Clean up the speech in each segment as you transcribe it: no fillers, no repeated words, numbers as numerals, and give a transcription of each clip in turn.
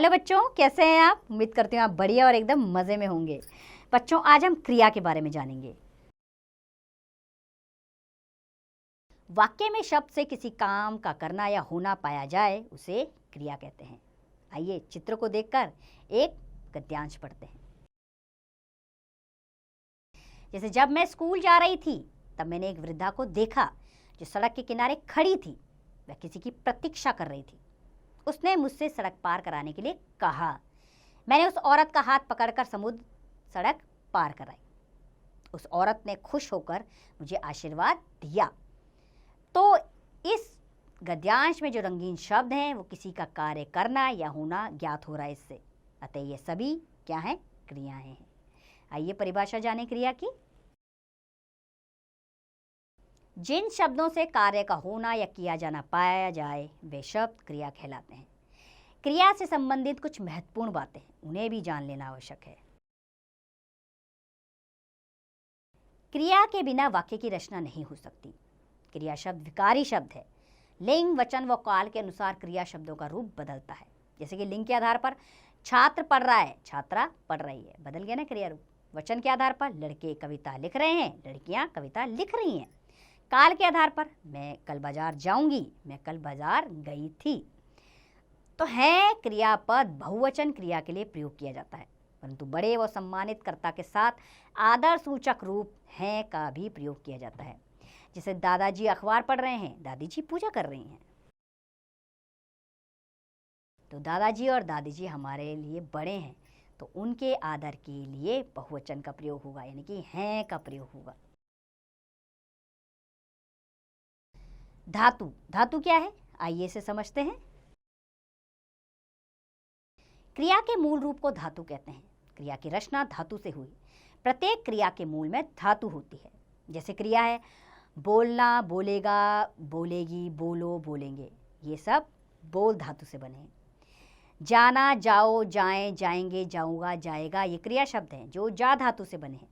Hello बच्चों, कैसे हैं आप? उम्मीद करती हूँ आप बढ़िया और एकदम मज़े में होंगे। बच्चों, आज हम क्रिया के बारे में जानेंगे। वाक्य में शब्द से किसी काम का करना या होना पाया जाए उसे क्रिया कहते हैं। आइए चित्र को देखकर एक गद्यांश पढ़ते हैं। जैसे जब मैं स्कूल जा रही थी तब मैंने एक वृद्धा को देखा जो सड़क के किनारे खड़ी थी। वह किसी की प्रतीक्षा कर रही थी। उसने मुझसे सड़क पार कराने के लिए कहा। मैंने उस औरत का हाथ पकड़कर सड़क पार कराई। उस औरत ने खुश होकर मुझे आशीर्वाद दिया। तो इस गद्यांश में जो रंगीन शब्द हैं वो किसी का कार्य करना या होना ज्ञात हो रहा है इससे। अतः ये सभी क्या हैं? क्रियाएं हैं। आइए परिभाषा जाने क्रिया की। जिन शब्दों से कार्य का होना या किया जाना पाया जाए वे शब्द क्रिया कहलाते हैं। क्रिया से संबंधित कुछ महत्वपूर्ण बातें हैं, उन्हें भी जान लेना आवश्यक है। क्रिया के बिना वाक्य की रचना नहीं हो सकती। क्रिया शब्द विकारी शब्द है। लिंग, वचन व काल के अनुसार क्रिया शब्दों का रूप बदलता है। जैसे कि लिंग के आधार पर छात्र पढ़ रहा है, छात्रा पढ़ रही है, बदल गया ना क्रिया रूप। वचन के आधार पर लड़के कविता लिख रहे हैं, लड़कियां कविता लिख रही हैं। काल के आधार पर मैं कल बाजार जाऊंगी, मैं कल बाजार गई थी। तो है क्रियापद बहुवचन क्रिया के लिए प्रयोग किया जाता है, परंतु बड़े व सम्मानित कर्ता के साथ आदर सूचक रूप हैं का भी प्रयोग किया जाता है। जैसे दादाजी अखबार पढ़ रहे हैं, दादी जी पूजा कर रही हैं। तो दादाजी और दादी जी हमारे लिए बड़े हैं, तो उनके आदर के लिए बहुवचन का प्रयोग होगा, यानी कि हैं का प्रयोग होगा। धातु, धातु क्या है आइए इसे समझते हैं। क्रिया के मूल रूप को धातु कहते हैं। क्रिया की रचना धातु से हुई। प्रत्येक क्रिया के मूल में धातु होती है। जैसे क्रिया है बोलना, बोलेगा, बोलेगी, बोलो, बोलेंगे, ये सब बोल धातु से बने हैं। जाना, जाओ, जाएं, जाएंगे, जाऊंगा, जाएगा, ये क्रिया शब्द हैं जो जा धातु से बने हैं।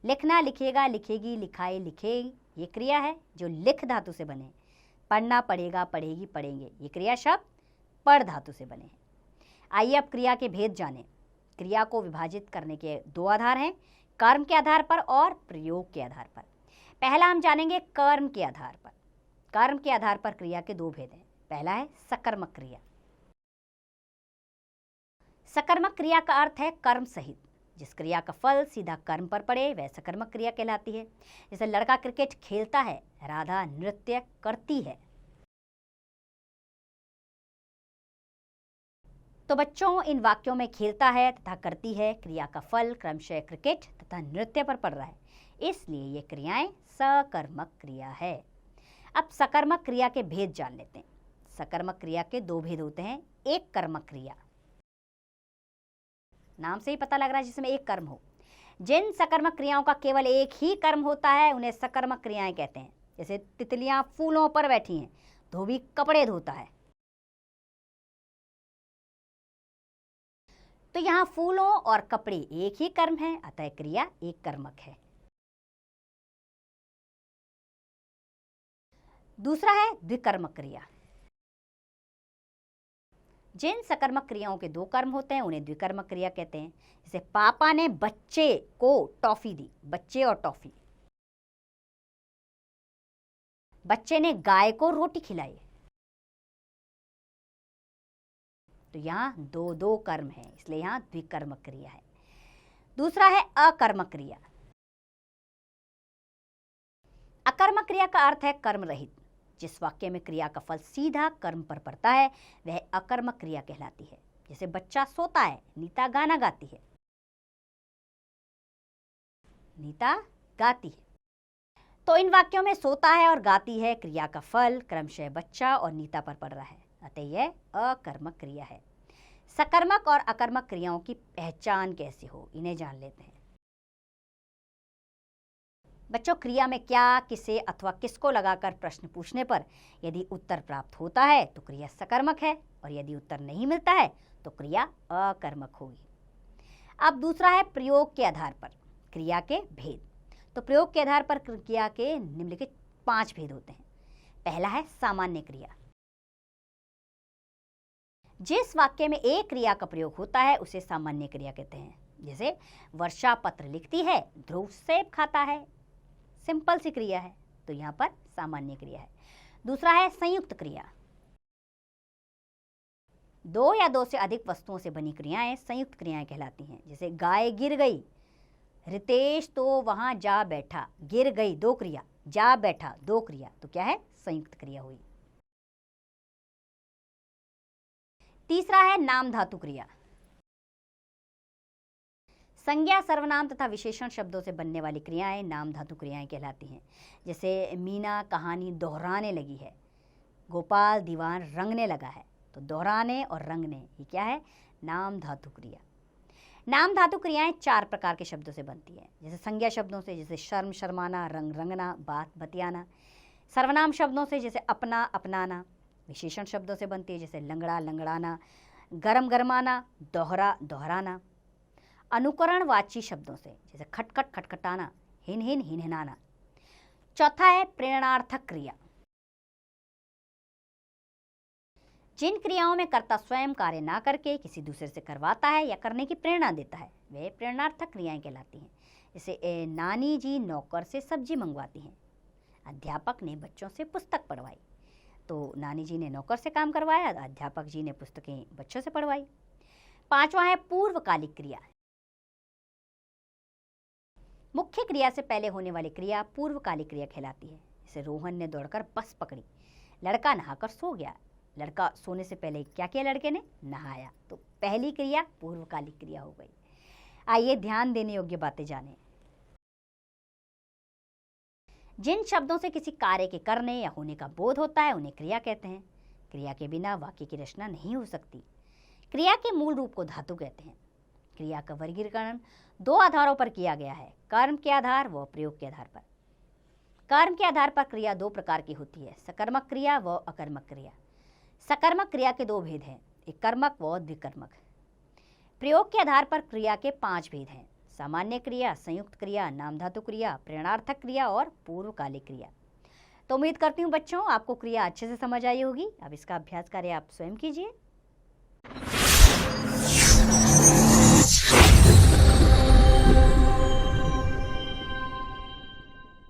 लिखना, लिखेगा, लिखेगी, लिखाए, लिखेगी, ये क्रिया है जो लिख धातु से बने हैं। पढ़ना, पढ़ेगा, पढ़ेगी, पढ़ेंगे, ये क्रिया शब्द पढ़ धातु से बने हैं। आइए अब क्रिया के भेद जानें। क्रिया को विभाजित करने के दो आधार हैं, कर्म के आधार पर और प्रयोग के आधार पर। पहला हम जानेंगे कर्म के आधार पर। कर्म के आधार पर क्रिया के दो भेद हैं। पहला है सकर्मक क्रिया। सकर्मक क्रिया का अर्थ है कर्म सहित। जिस क्रिया का फल सीधा कर्म पर पड़े वह सकर्मक क्रिया कहलाती है। जैसे लड़का क्रिकेट खेलता है, राधा नृत्य करती है। तो बच्चों, इन वाक्यों में खेलता है तथा करती है क्रिया का फल क्रमशः क्रिकेट तथा नृत्य पर पड़ रहा है, इसलिए ये क्रियाएं सकर्मक क्रिया है। अब सकर्मक क्रिया के भेद जान लेते हैं। सकर्मक क्रिया के दो भेद होते हैं। एक कर्मक क्रिया, नाम से ही पता लग रहा है जिसमें एक कर्म हो। जिन सकर्मक क्रियाओं का केवल एक ही कर्म होता है उन्हें सकर्मक क्रियाएं कहते हैं। जैसे तितलियां फूलों पर बैठी हैं, धोबी कपड़े धोता है। तो यहाँ फूलों और कपड़े एक ही कर्म है, अतः क्रिया एक कर्मक है। दूसरा है द्विकर्मक क्रिया। जिन सकर्मक क्रियाओं के दो कर्म होते हैं उन्हें द्विकर्मक क्रिया कहते हैं। जैसे पापा ने बच्चे को टॉफी दी, बच्चे और टॉफी। बच्चे ने गाय को रोटी खिलाई। तो यहाँ दो दो कर्म है, इसलिए यहाँ द्विकर्मक क्रिया है। दूसरा है अकर्मक क्रिया। अकर्मक क्रिया का अर्थ है कर्म रहित। जिस वाक्य में क्रिया का फल सीधा कर्म पर पड़ता है वह अकर्मक क्रिया कहलाती है। जैसे बच्चा सोता है, नीता गाना गाती है। नीता गाती है। तो इन वाक्यों में सोता है और गाती है क्रिया का फल क्रमशः बच्चा और नीता पर पड़ रहा है, अतः यह अकर्मक क्रिया है। सकर्मक और अकर्मक क्रियाओं की पहचान कैसे हो, इन्हें जान लेते हैं। बच्चों, क्रिया में क्या, किसे अथवा किसको लगाकर प्रश्न पूछने पर यदि उत्तर प्राप्त होता है तो क्रिया सकर्मक है, और यदि उत्तर नहीं मिलता है तो क्रिया अकर्मक होगी। अब दूसरा है प्रयोग के आधार पर क्रिया के भेद। तो प्रयोग के आधार पर क्रिया के निम्नलिखित 5 भेद होते हैं। पहला है सामान्य क्रिया। जिस वाक्य में एक क्रिया का प्रयोग होता है उसे सामान्य क्रिया कहते हैं। जैसे वर्षा पत्र लिखती है, ध्रुव सेब खाता है। सिंपल सी क्रिया है, तो यहाँ पर सामान्य क्रिया है। दूसरा है संयुक्त क्रिया। दो या दो से अधिक वस्तुओं से बनी क्रियाएं संयुक्त क्रियाएं कहलाती हैं। जैसे गाय गिर गई, रितेश तो वहां जा बैठा। गिर गई दो क्रिया, जा बैठा दो क्रिया, तो क्या है? संयुक्त क्रिया हुई। तीसरा है नाम धातु क्रिया। संज्ञा, सर्वनाम तथा विशेषण शब्दों से बनने वाली क्रियाएं नाम धातु क्रियाएं कहलाती हैं। जैसे मीना कहानी दोहराने लगी है, गोपाल दीवान रंगने लगा है। तो दोहराने और रंगने ये क्या है? नाम धातु क्रिया। नाम धातु क्रियाएं चार प्रकार के शब्दों से बनती है। जैसे संज्ञा शब्दों से, जैसे शर्म शर्माना, रंग रंगना, बात बतियाना। सर्वनाम शब्दों से, जैसे अपना अपनाना। विशेषण शब्दों से बनती है, जैसे लंगड़ा लंगड़ाना, गरम गरमाना, दोहरा दोहराना। अनुकरणवाची शब्दों से, जैसे खटखट खटखटाना, हिन हिन हिनहिनाना। चौथा है प्रेरणार्थक क्रिया। जिन क्रियाओं में कर्ता स्वयं कार्य ना करके किसी दूसरे से करवाता है या करने की प्रेरणा देता है, वे प्रेरणार्थक क्रियाएं कहलाती हैं। जैसे नानी जी नौकर से सब्जी मंगवाती हैं, अध्यापक ने बच्चों से पुस्तक पढ़वाई। तो नानी जी ने नौकर से काम करवाया, अध्यापक जी ने पुस्तकें बच्चों से पढ़वाई। पांचवा है पूर्वकालिक क्रिया। मुख्य क्रिया से पहले होने वाली क्रिया पूर्वकालिक क्रिया कहलाती है। जैसे रोहन ने दौड़कर बस पकड़ी, लड़का नहाकर सो गया। लड़का सोने से पहले क्या किया? लड़के ने नहाया। तो पहली क्रिया पूर्वकालिक क्रिया हो गई। आइए ध्यान देने योग्य बातें जानें। जिन शब्दों से किसी कार्य के करने या होने का बोध होता है उन्हें क्रिया कहते हैं। क्रिया के बिना वाक्य की रचना नहीं हो सकती। क्रिया के मूल रूप को धातु कहते हैं। क्रिया का वर्गीकरण दो आधारों पर किया गया है, कर्म के आधार व प्रयोग के आधार पर। कर्म के आधार पर क्रिया दो प्रकार की होती है, सकर्मक क्रिया व अकर्मक क्रिया। सकर्मक क्रिया के दो भेद हैं, एक कर्मक व द्विकर्मक। प्रयोग के आधार पर क्रिया के 5 भेद हैं, सामान्य क्रिया, संयुक्त क्रिया, नाम धातु क्रिया, प्रेरणार्थक क्रिया और पूर्वकालिक क्रिया। तो उम्मीद करती हूँ बच्चों आपको क्रिया अच्छे से समझ आई होगी। अब इसका अभ्यास कार्य आप स्वयं कीजिए।